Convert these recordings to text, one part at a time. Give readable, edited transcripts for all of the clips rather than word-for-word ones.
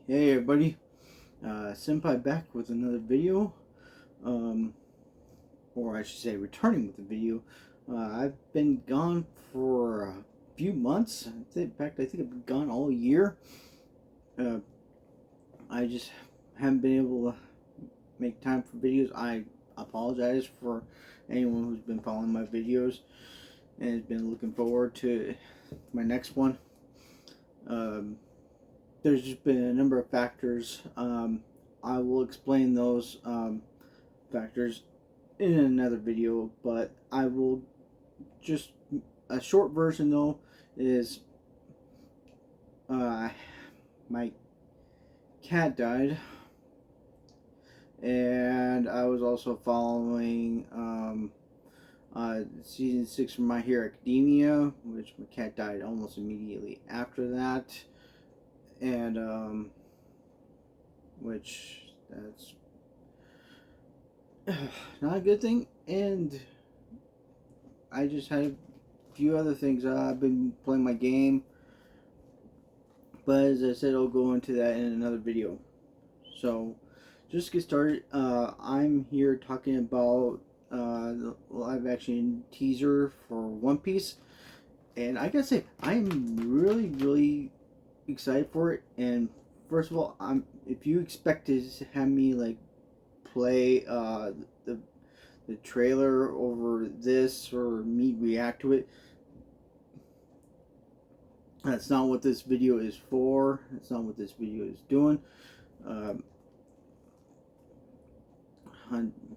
Hey everybody, Senpai back with another video, or I should say returning with a video. I've been gone for a few months. In fact, I think I've been gone all year. Uh, I just haven't been able to make time for videos. I apologize for anyone who's been following my videos and has been looking forward to my next one. There's just been a number of factors. I will explain those factors in another video, but I will just a short version though is uh, my cat died, and I was also following season 6 of My Hero Academia, which my cat died almost immediately after that, and which that's not a good thing. And I just had a few other things. I've been playing my game, but as I said, I'll go into that in another video. So just to get started, I'm here talking about the live action teaser for One Piece, and I gotta say I'm really excited for it. And first of all, if you expect to have me like play the the trailer over this or me react to it, that's not what this video is for. That's not what this video is doing. Um,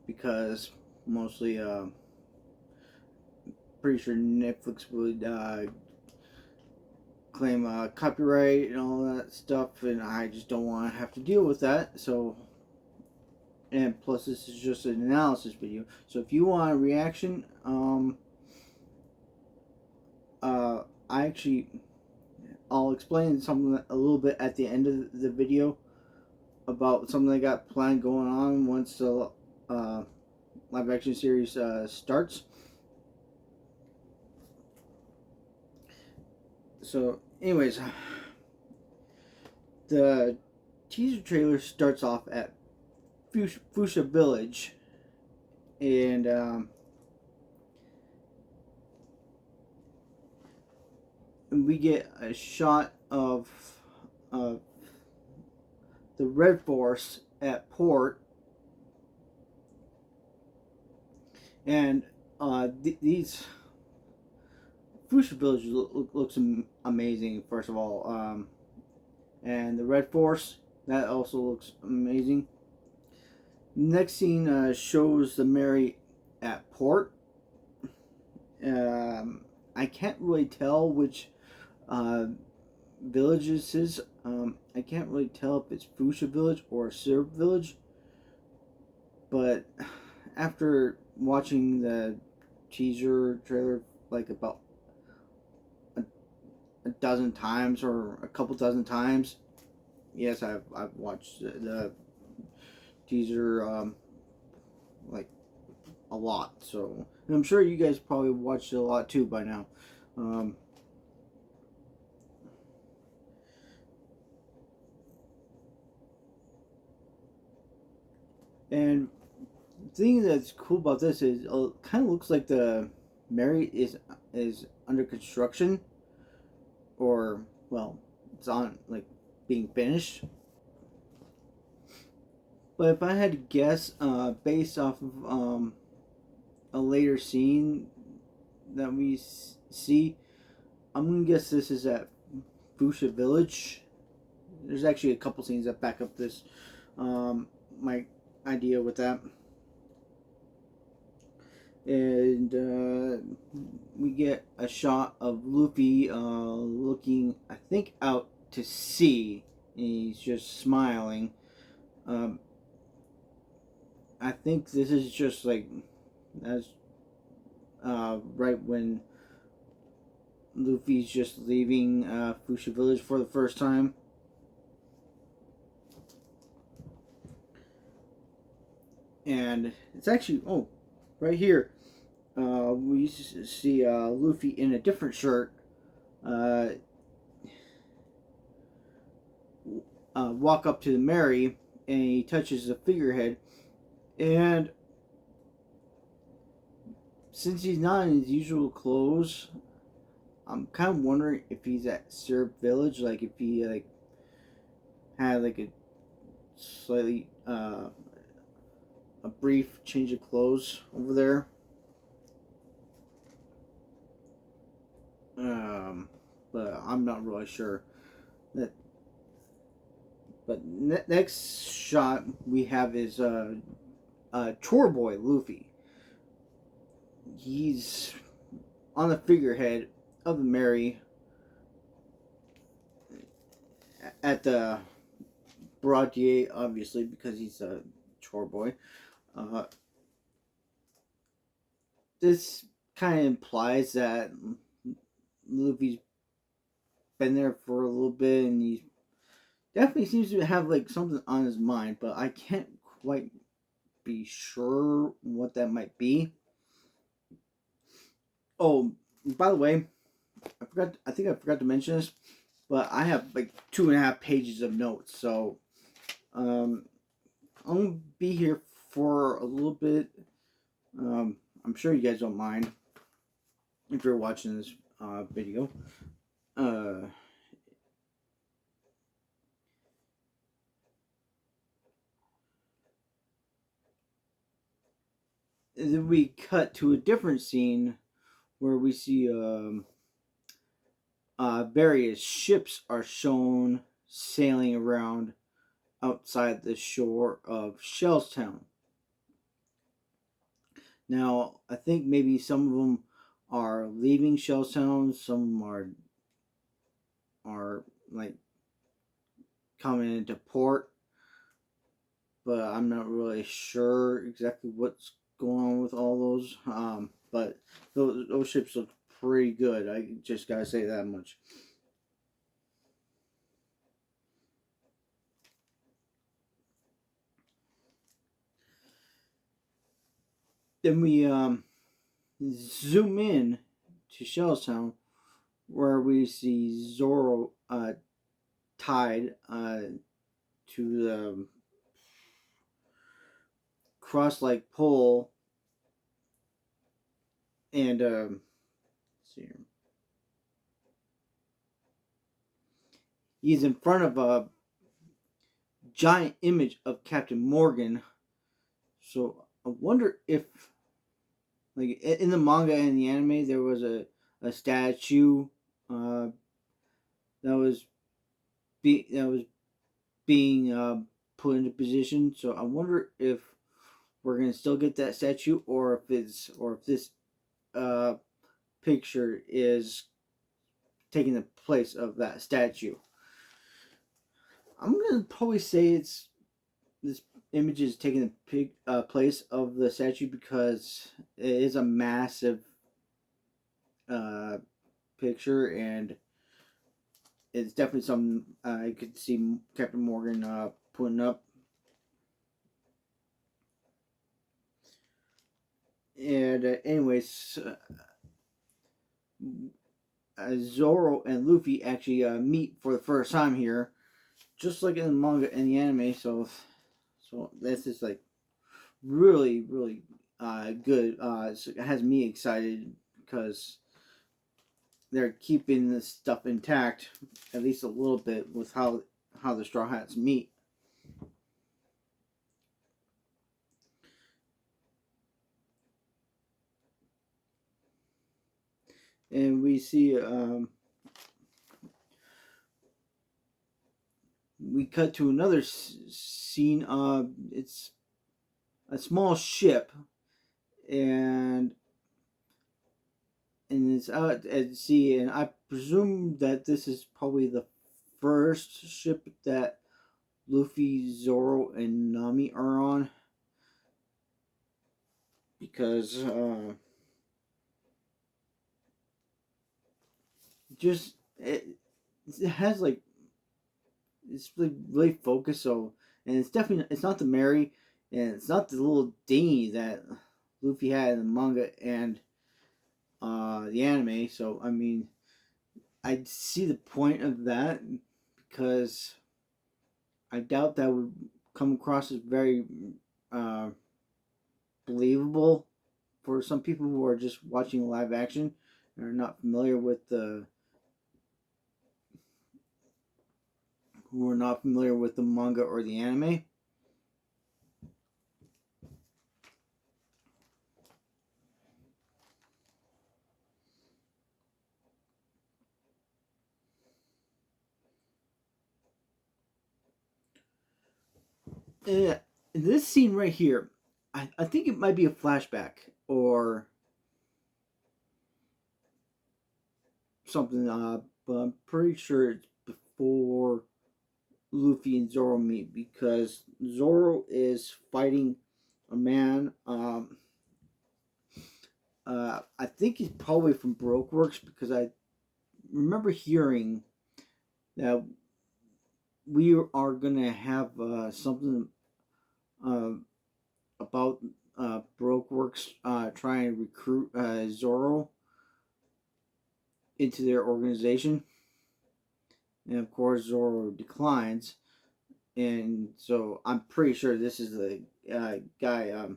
because mostly, pretty sure Netflix would claim copyright and all that stuff, and I just don't want to have to deal with that. So, and plus, this is just an analysis video. So, if you want a reaction, I'll explain something a little bit at the end of the video about something I got planned going on once the live action series starts. So, anyways, the teaser trailer starts off at Fuchsia Village, and we get a shot of the Red Force at port, and these Fuchsia Village looks amazing. First of all, and the Red Force, that also looks amazing. Next scene shows the Mary at port. I can't really tell which village this is. I can't really tell if it's Fuchsia Village or Syrup Village, but after watching the teaser trailer like about a dozen times or a couple dozen times, yes, I've watched the teaser like a lot. So, and I'm sure you guys probably watched it a lot too by now. And the thing that's cool about this is it kind of looks like the Mary is under construction, or well, it's on like being finished. But if I had to guess, based off of a later scene that we see, I'm gonna guess this is at Fuchsia Village. There's actually a couple scenes that back up this my idea with that. And we get a shot of Luffy looking, I think, out to sea, and he's just smiling. I think this is just like that's right when Luffy's just leaving Fuchsia Village for the first time. And it's actually, oh, right here, we see Luffy in a different shirt. walk up to the Mary, and he touches the figurehead. And since he's not in his usual clothes, I'm kind of wondering if he's at Syrup Village, like if he had like a slightly a brief change of clothes over there. Um, but I'm not really sure. That, but next shot we have is Chore Boy Luffy. He's on the figurehead of the Mary at the Baratier, obviously, because he's a chore boy. Uh, this kind of implies that Luffy's been there for a little bit, and he definitely seems to have like something on his mind, but I can't quite be sure what that might be. Oh, by the way, I think I forgot to mention this, but I have like 2.5 pages of notes, so I'm gonna be here for a little bit. I'm sure you guys don't mind if you're watching this video. Uh, then we cut to a different scene where we see various ships are shown sailing around outside the shore of Shellstown. Now, I think maybe some of them are leaving Shellstown, some are like coming into port, but I'm not really sure exactly what's going on with all those. But those ships look pretty good. I just gotta say that much. Then we zoom in to Shellstown, where we see Zoro tied to the cross-like pole, and see here. He's in front of a giant image of Captain Morgan. So I wonder if, like, in the manga and the anime, there was a statue uh, that was being put into position. So I wonder if we're gonna still get that statue, or if this uh, picture is taking the place of that statue. I'm gonna probably say it's this image is taking the place of the statue because it is a massive uh, picture, and it's definitely something I could see Captain Morgan putting up. And anyways, Zoro and Luffy actually meet for the first time here, just like in the manga and the anime. So this is like really good. It has me excited because they're keeping this stuff intact, at least a little bit, with how the Straw Hats meet. And we see we cut to another scene. It's a small ship, and it's out at sea, and I presume that this is probably the first ship that Luffy, Zoro, and Nami are on, because just it has like it's really focused. So, and it's not the Mary, and it's not the little dinghy that Luffy had in the manga and the anime. So I mean, I see the point of that because I doubt that would come across as very uh, believable for some people who are just watching live action and are not familiar with the manga or the anime. Yeah, this scene right here, I think it might be a flashback or something, but I'm pretty sure it's before Luffy and Zoro meet because Zoro is fighting a man. I think he's probably from Baroque Works because I remember hearing that we are gonna have something uh, about Baroque Works trying to recruit Zoro into their organization, and of course Zoro declines. And so I'm pretty sure this is the guy. God,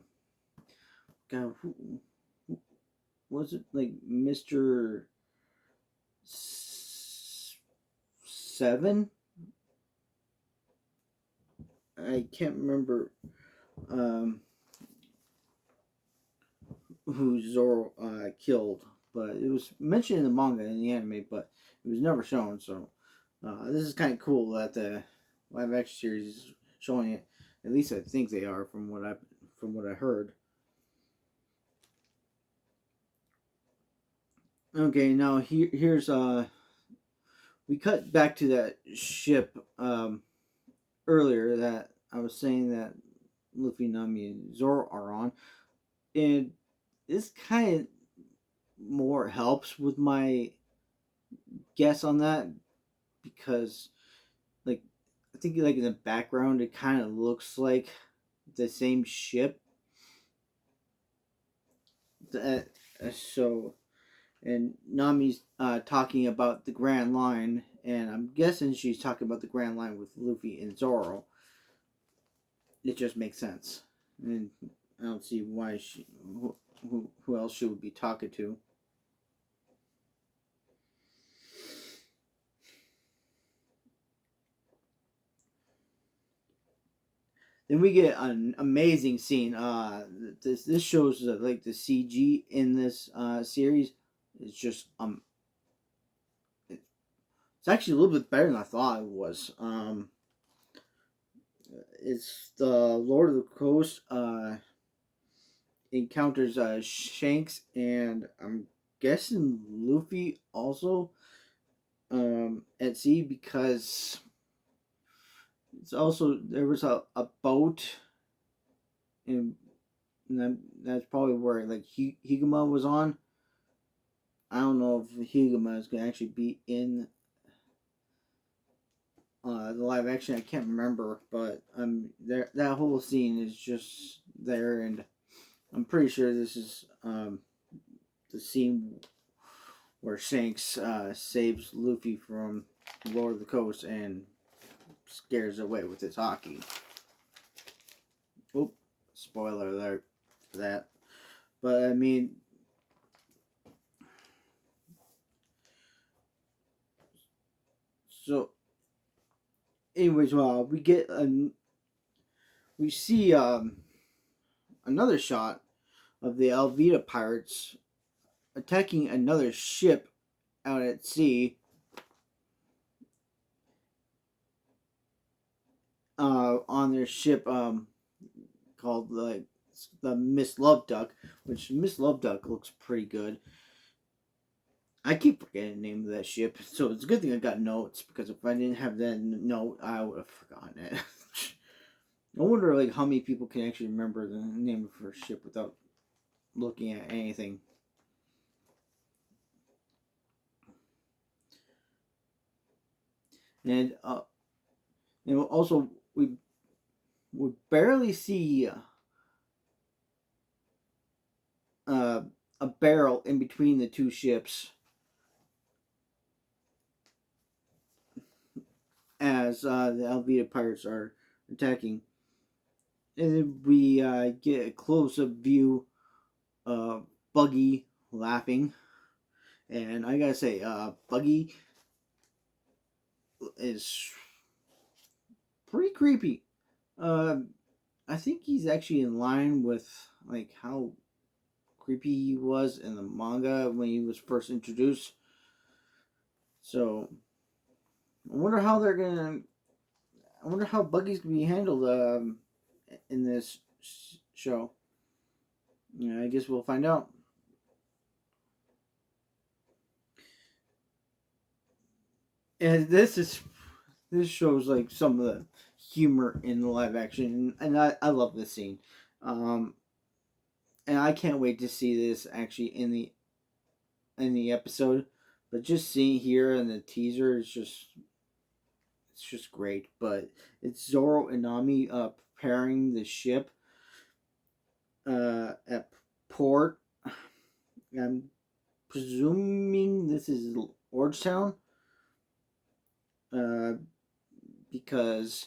who was it? Like Mister Seven? I can't remember um, who Zoro killed, but it was mentioned in the manga and the anime, but it was never shown. So this is kind of cool that the live action series is showing it. At least I think they are from what I heard. Okay, now here's we cut back to that ship earlier that I was saying that Luffy, Nami, and Zoro are on, and this kind of more helps with my guess on that because, like, I think like in the background it kind of looks like the same ship. That so and Nami's talking about the Grand Line, and I'm guessing she's talking about the Grand Line with Luffy and Zoro. It just makes sense, and I don't see why who else she would be talking to. Then we get an amazing scene. This shows like the CG in this series is just it's actually a little bit better than I thought it was. It's the Lord of the Coast encounters Shanks and I'm guessing Luffy also at sea because it's also there was a boat and, that's probably where like Higuma was on. I don't know if Higuma is gonna actually be in the live action. I can't remember, but there that whole scene is just there, and I'm pretty sure this is the scene where Shanks saves Luffy from Lord of the Coast and scares away with his hockey. Oop, spoiler alert for that. But I mean, so anyways, well, we see another shot of the Alvida pirates attacking another ship out at sea. On their ship, called like the Miss Love Duck, which Miss Love Duck looks pretty good. I keep forgetting the name of that ship, so it's a good thing I got notes because if I didn't have that note, I would have forgotten it. I wonder like how many people can actually remember the name of her ship without looking at anything. And also we barely see uh, a barrel in between the two ships as the Alvida pirates are attacking. And then we get a close-up view of Buggy laughing. And I gotta say, Buggy is pretty creepy. Uh, I think he's actually in line with like how creepy he was in the manga when he was first introduced. So I wonder how they're gonna. I wonder how Buggy's gonna be handled in this show. Yeah, I guess we'll find out. And this shows like some of the humor in the live action, and I love this scene. Um, and I can't wait to see this actually in the episode. But just seeing here in the teaser is just it's just great. But it's Zoro and Nami preparing the ship at port. I'm presuming this is Orangetown, uh, because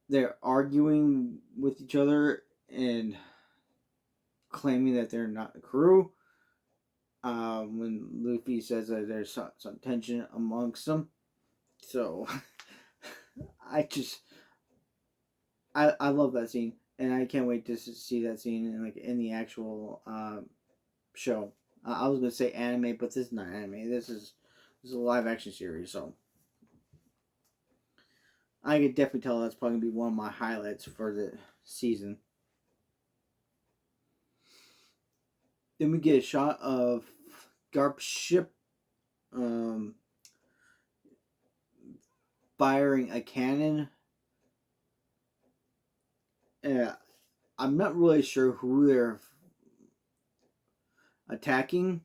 they're arguing with each other and claiming that they're not the crew. When Luffy says that there's some tension amongst them, so I just I love that scene, and I can't wait to see that scene in the actual show. I was gonna say anime, but this is not anime. This is a live action series, so I could definitely tell that's probably gonna be one of my highlights for the season. Then we get a shot of Garp's ship um, firing a cannon. I'm not really sure who they're attacking,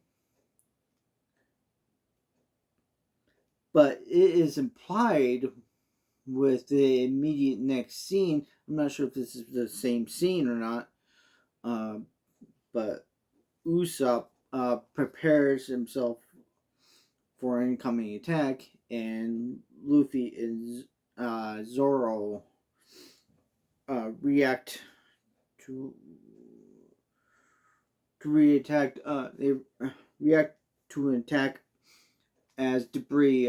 but it is implied with the immediate next scene. I'm not sure if this is the same scene or not, uh, but Usopp prepares himself for an incoming attack, and Luffy and Zoro react to reattack. They react to an attack as debris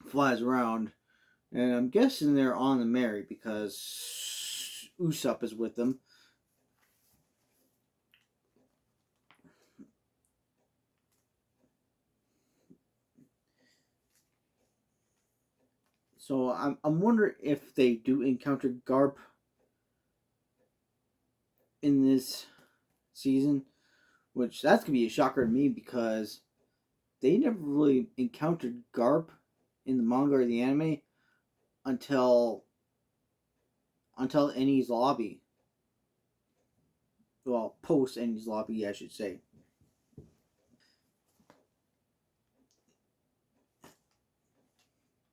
flies around, and I'm guessing they're on the Mary because Usopp is with them. So I'm wondering if they do encounter Garp in this season, which that's gonna be a shocker to me because they never really encountered Garp in the manga or the anime until Enies Lobby. Well, post Enies Lobby, I should say.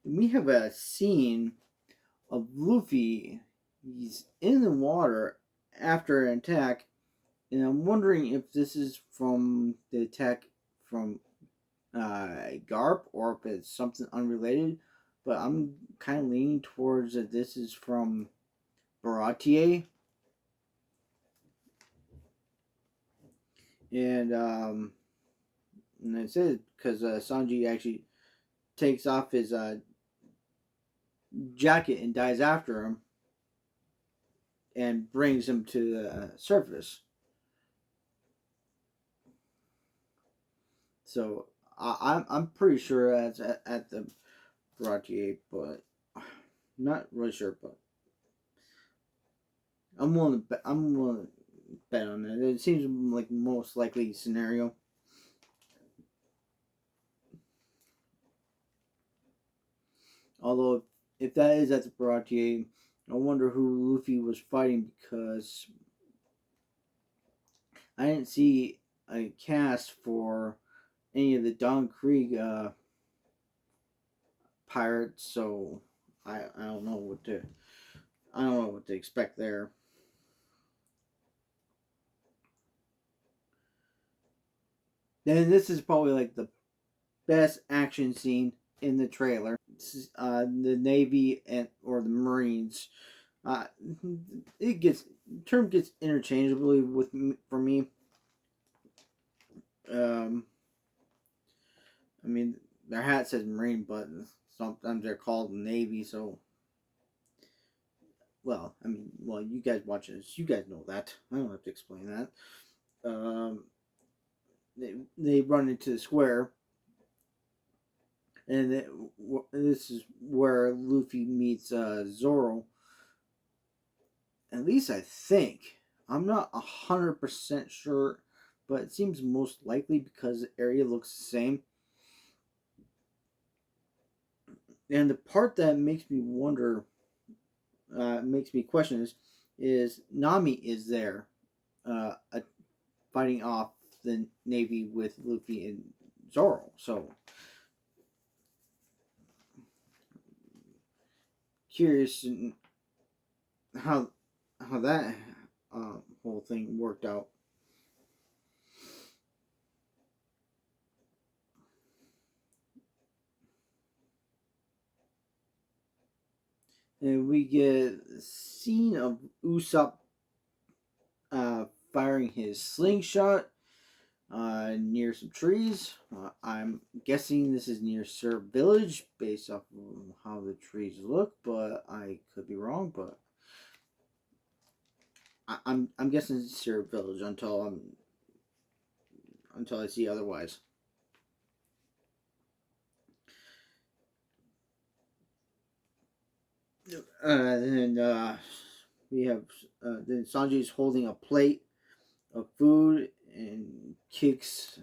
And we have a scene of Luffy. He's in the water after an attack, and I'm wondering if this is from the attack from Garp or if it's something unrelated. But I'm kind of leaning towards that this is from Baratier. And that's it because Sanji actually takes off his jacket and dives after him and brings him to the surface. So I'm pretty sure that's at the Baratier, but not really sure. But I'm willing to bet on that. It seems like most likely scenario. Although if that is at the Baratier, I wonder who Luffy was fighting because I didn't see a cast for any of the Don Krieg pirates, so I don't know what to expect there. Then this is probably like the best action scene in the trailer. The Navy or the Marines. Uh, it gets term gets interchangeably for me. Um, I mean, their hat says Marine, but sometimes they're called Navy. So, you guys watch this, you guys know that. I don't have to explain that. Um, they run into the square, and this is where Luffy meets Zoro. At least I think. I'm not 100% sure, but it seems most likely because the area looks the same. And the part that makes me wonder, makes me question is Nami is there, fighting off the Navy with Luffy and Zoro. So curious how that whole thing worked out. And we get a scene of Usopp firing his slingshot near some trees. I'm guessing this is near Syrup Village based off of how the trees look, but I could be wrong. But I'm guessing it's Syrup Village until I see otherwise. And we have then Sanji's holding a plate of food and kicks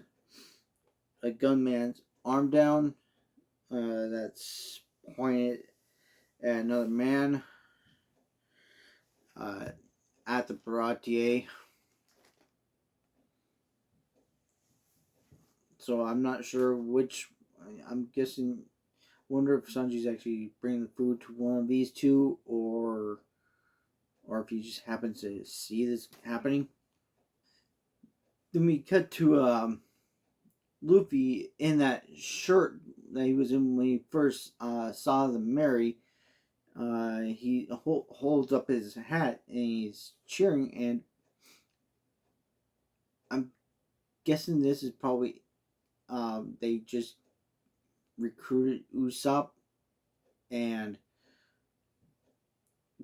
a gunman's arm down. That's pointed at another man uh, at the Baratier. So I'm not sure which. I'm guessing. Wonder if Sanji's actually bringing the food to one of these two, or if he just happens to see this happening. Then we cut to Luffy in that shirt that he was in when he first saw the Mary. He holds up his hat and he's cheering, and I'm guessing this is probably they just recruited Usopp and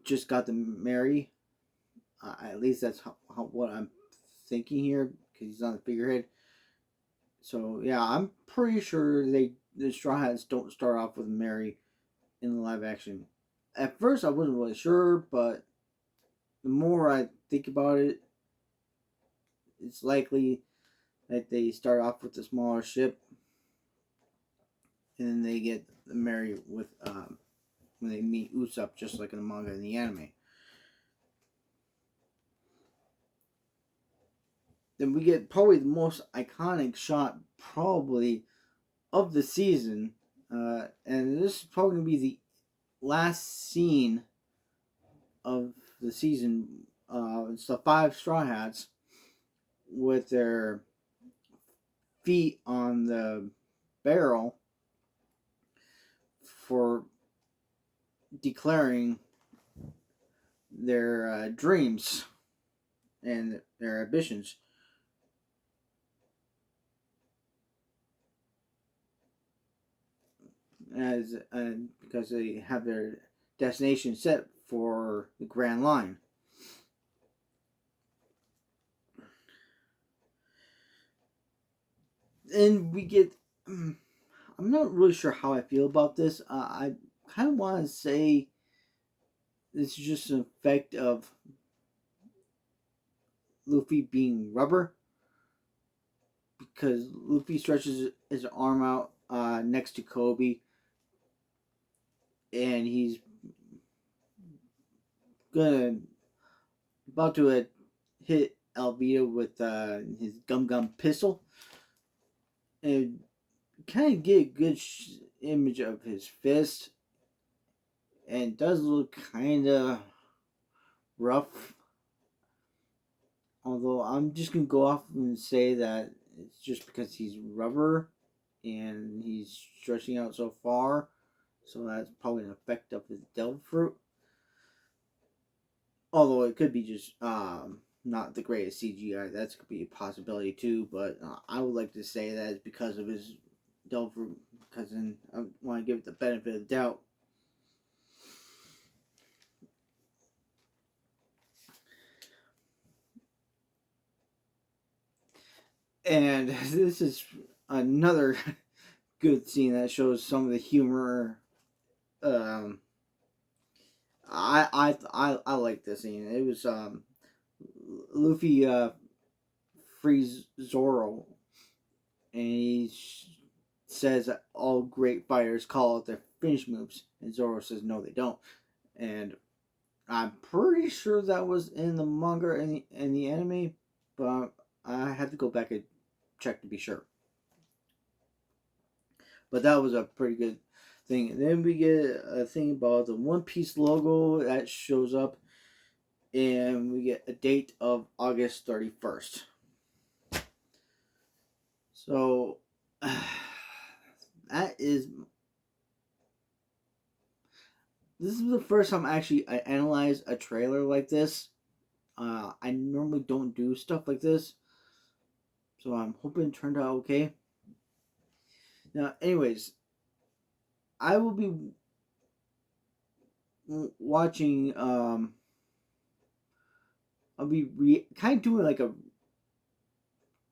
just got the Mary. At least that's what I'm thinking here because he's on the figurehead. So yeah, I'm pretty sure the Straw Hats don't start off with Mary in the live action. At first, I wasn't really sure, but the more I think about it, it's likely that they start off with a smaller ship, and then they get the Mary with when they meet Usopp, just like in the manga and the anime. Then we get probably the most iconic shot, probably of the season, and this is probably gonna be the last scene of the season. It's the five Straw Hats with their feet on the barrel for declaring their dreams and their ambitions. As because they have their destination set for the Grand Line. And we get. I'm not really sure how I feel about this. I kind of want to say this is just an effect of Luffy being rubber because Luffy stretches his arm out next to Kobe, and he's gonna about to hit Alvida with his Gum Gum pistol, and kind of get a good image of his fist, and it does look kind of rough. Although I'm just gonna go off and say that it's just because he's rubber, and he's stretching out so far, so that's probably an effect of his devil fruit. Although it could be just not the greatest CGI. That could be a possibility too. But I would like to say that it's because of his devil fruit. Because then I want to give it the benefit of the doubt. And this is another good scene that shows some of the humor. Um, I like this scene. It was Luffy frees Zoro, and he says that all great fighters call out their finish moves, and Zoro says no, they don't. And I'm pretty sure that was in the manga and the anime, but I have to go back and check to be sure. But that was a pretty good thing. And then we get a thing about the One Piece logo that shows up, and we get a date of August 31st. So that is. This is the first time actually I analyze a trailer like this. I normally don't do stuff like this, so I'm hoping it turned out okay. Now, anyways, I will be watching. I'll be kind of doing like a.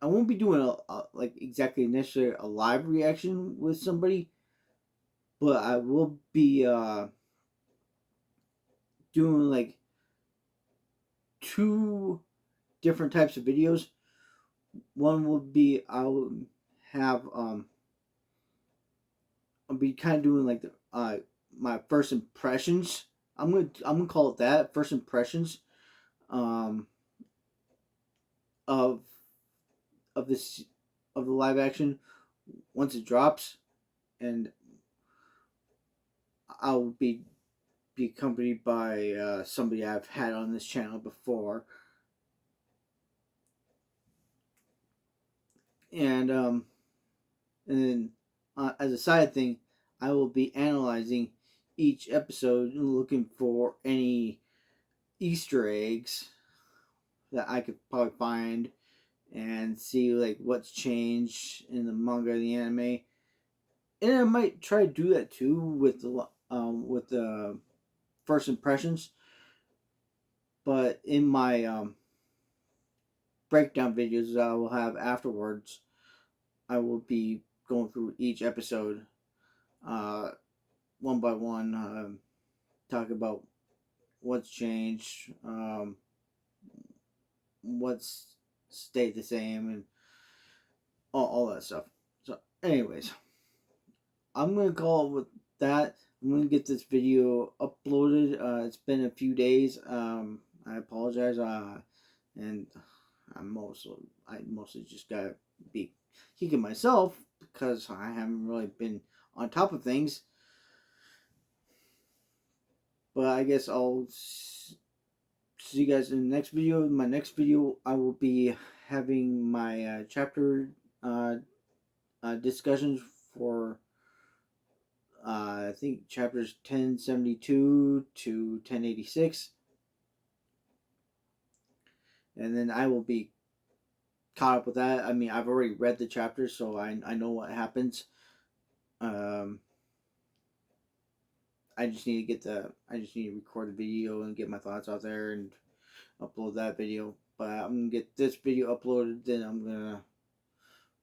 I won't be doing a like exactly necessarily a live reaction with somebody, but I will be doing like two different types of videos. One will be I'll have I'll be kind of doing like the my first impressions. I'm gonna call it that, first impressions um of this of the live action once it drops, and I'll be accompanied by somebody I've had on this channel before, and then as a side thing, I will be analyzing each episode and looking for any Easter eggs that I could probably find and see like what's changed in the manga and the anime. And I might try to do that too with the first impressions. But in my breakdown videos that I will have afterwards, I will be going through each episode uh, one by one, talk about what's changed, what's stayed the same, and all that stuff. So, anyways, I'm gonna call it with that. I'm gonna get this video uploaded. It's been a few days. I apologize. And I mostly just gotta be kicking myself because I haven't really been on top of things. But I guess I'll see you guys in the next video. In my next video, I will be having my chapter discussions for I think chapters 1072 to 1086, and then I will be caught up with that. I mean, I've already read the chapters, so I know what happens. I just need to record the video and get my thoughts out there and upload that video. But I'm gonna get this video uploaded, then I'm gonna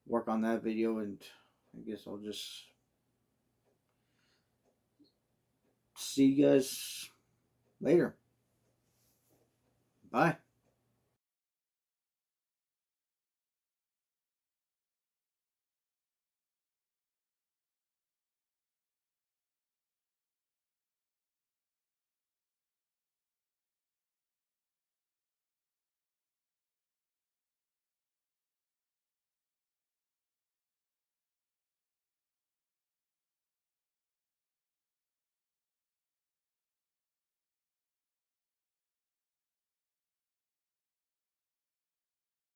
work on that video, and I guess I'll just see you guys later. Bye.